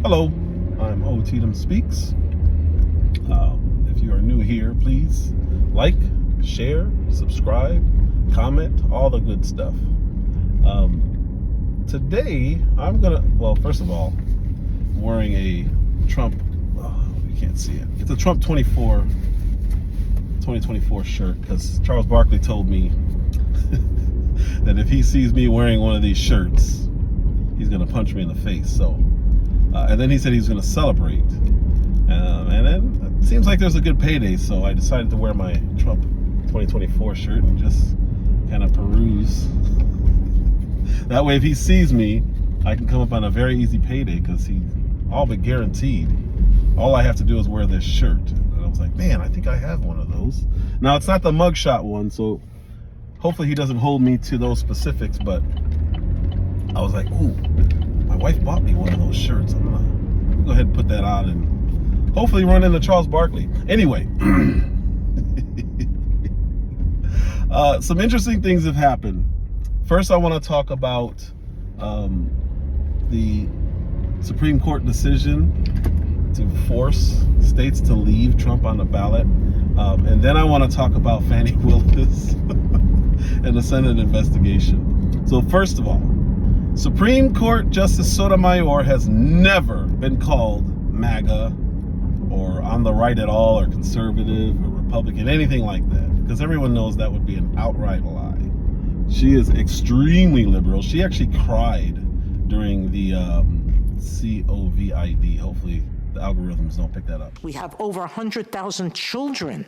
Hello, I'm O. Tatum Speaks. If you are new here, please like, share, subscribe, comment, all the good stuff. Today, first of all, I'm wearing a Trump, you can't see it. It's a Trump 2024 shirt because Charles Barkley told me that if he sees me wearing one of these shirts, he's going to punch me in the face. So, and then he said he was going to celebrate. And then it seems like there's a good payday, so I decided to wear my Trump 2024 shirt and just kind of peruse. That way, if he sees me, I can come up on a very easy payday because he's all but guaranteed. All I have to do is wear this shirt. And I was like, man, I think I have one of those. Now, it's not the mugshot one, so hopefully he doesn't hold me to those specifics, but I was like, ooh, my wife bought me one of those shirts. I'm gonna go ahead and put that on and hopefully run into Charles Barkley. Anyway, some interesting things have happened. First, I want to talk about the Supreme Court decision to force states to leave Trump on the ballot. And then I want to talk about Fani Willis and the Senate investigation. So first of all, Supreme Court Justice Sotomayor has never been called MAGA or on the right at all or conservative or Republican, anything like that, because everyone knows that would be an outright lie. She is extremely liberal. She actually cried during the COVID. Hopefully the algorithms don't pick that up. We have over 100,000 children,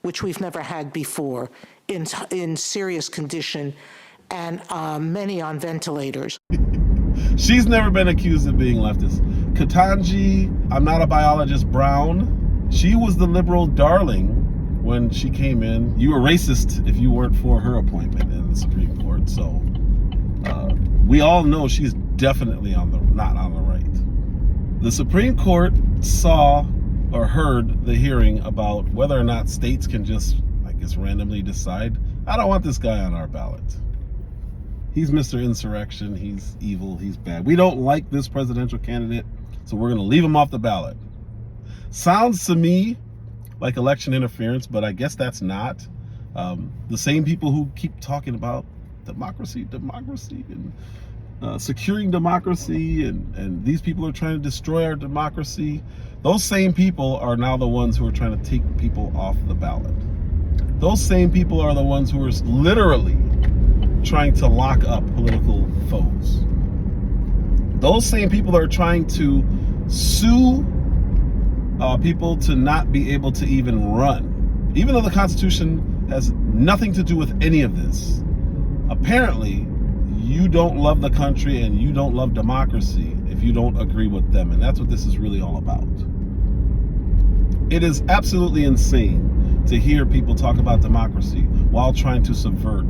which we've never had before, in serious condition, and many on ventilators. She's never been accused of being leftist. Ketanji, I'm not a biologist, Brown, she was the liberal darling when she came in. You were racist if you weren't for her appointment in the Supreme Court. So we all know she's definitely not on the right. The Supreme Court saw or heard the hearing about whether or not states can just, I guess, randomly decide, I don't want this guy on our ballot. He's Mr. Insurrection, he's evil, he's bad. We don't like this presidential candidate, so we're gonna leave him off the ballot. Sounds to me like election interference, but I guess that's not. The same people who keep talking about democracy, and securing democracy, and these people are trying to destroy our democracy. Those same people are now the ones who are trying to take people off the ballot. Those same people are the ones who are literally trying to lock up political foes. Those same people are trying to sue people to not be able to even run, even though the Constitution has nothing to do with any of this. Apparently, you don't love the country and you don't love democracy if you don't agree with them, and that's what this is really all about. It is absolutely insane to hear people talk about democracy while trying to subvert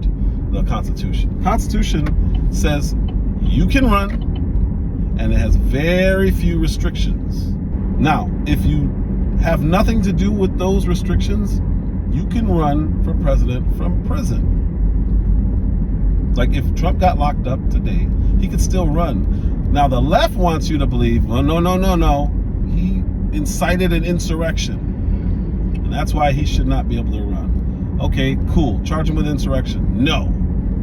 the Constitution. Constitution says you can run, and it has very few restrictions. Now, if you have nothing to do with those restrictions, you can run for president from prison. Like if Trump got locked up today, he could still run. Now the left wants you to believe, oh, no, he incited an insurrection, and that's why he should not be able to run. Okay, cool, charge him with insurrection. No,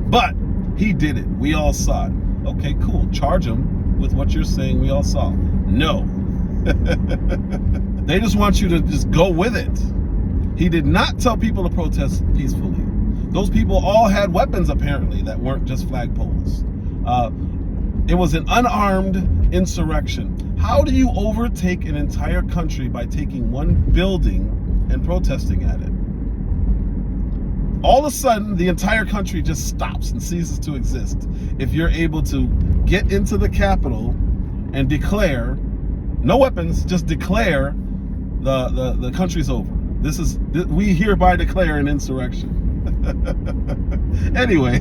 but he did it, we all saw it. Okay, cool, charge him with what you're saying we all saw. No. They just want you to just go with it. He did not tell people to protest peacefully. Those people all had weapons, apparently, that weren't just flagpoles. It was an unarmed insurrection. How do you overtake an entire country by taking one building and protesting at it? All of a sudden, the entire country just stops and ceases to exist if you're able to get into the Capitol and declare, no weapons, just declare the country's over. We hereby declare an insurrection. Anyway,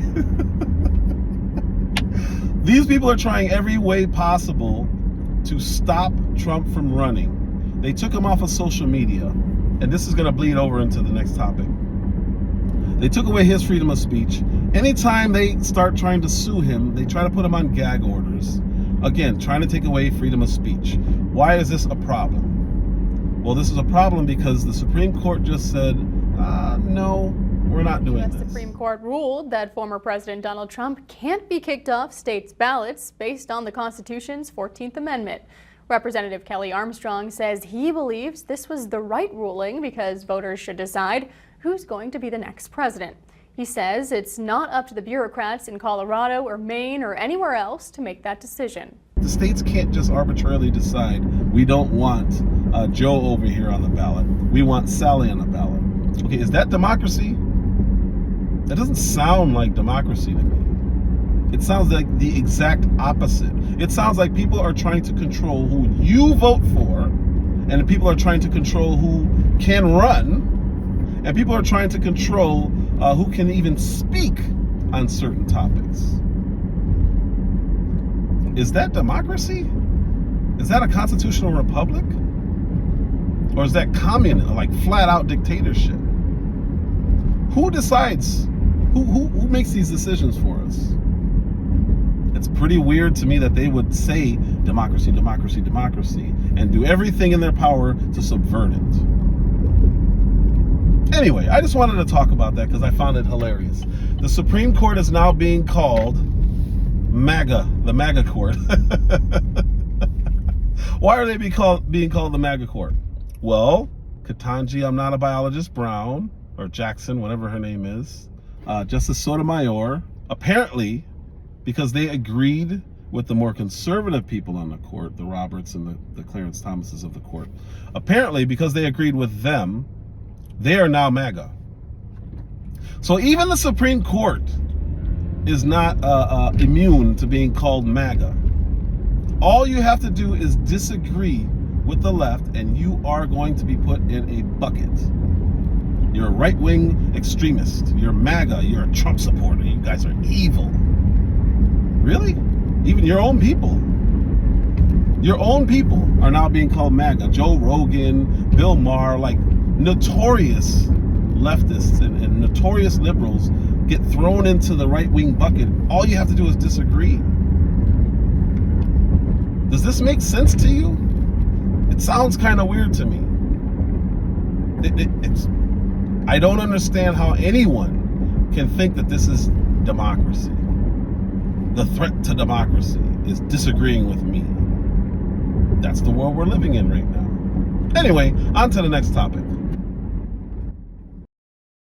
these people are trying every way possible to stop Trump from running. They took him off of social media, and this is going to bleed over into the next topic. They took away his freedom of speech. Anytime they start trying to sue him, they try to put him on gag orders. Again, trying to take away freedom of speech. Why is this a problem? Well, this is a problem because the Supreme Court just said, no, we're not doing this. The Supreme Court ruled that former President Donald Trump can't be kicked off states' ballots based on the Constitution's 14th Amendment. Representative Kelly Armstrong says he believes this was the right ruling because voters should decide who's going to be the next president. He says it's not up to the bureaucrats in Colorado or Maine or anywhere else to make that decision. The states can't just arbitrarily decide, we don't want Joe over here on the ballot. We want Sally on the ballot. Okay, is that democracy? That doesn't sound like democracy to me. It sounds like the exact opposite. It sounds like people are trying to control who you vote for, and people are trying to control who can run, and people are trying to control who can even speak on certain topics. Is that democracy? Is that a constitutional republic? Or is that communism, like flat out dictatorship? Who decides? Who makes these decisions for us? It's pretty weird to me that they would say democracy, democracy, democracy, and do everything in their power to subvert it. Anyway, I just wanted to talk about that because I found it hilarious. The Supreme Court is now being called MAGA, the MAGA court. Why are they being called the MAGA court? Well, Ketanji, I'm not a biologist, Brown, or Jackson, whatever her name is, Justice Sotomayor, apparently, because they agreed with the more conservative people on the court, the Roberts and the Clarence Thomases of the court, apparently because they agreed with them, they are now MAGA. So even the Supreme Court is not immune to being called MAGA. All you have to do is disagree with the left and you are going to be put in a bucket. You're a right-wing extremist. You're MAGA. You're a Trump supporter. You guys are evil. Really? Even your own people. Your own people are now being called MAGA. Joe Rogan, Bill Maher, like notorious leftists and notorious liberals get thrown into the right-wing bucket. All you have to do is disagree. Does this make sense to you? It sounds kind of weird to me. I don't understand how anyone can think that this is democracy. The threat to democracy is disagreeing with me. That's the world we're living in right now. Anyway, on to the next topic.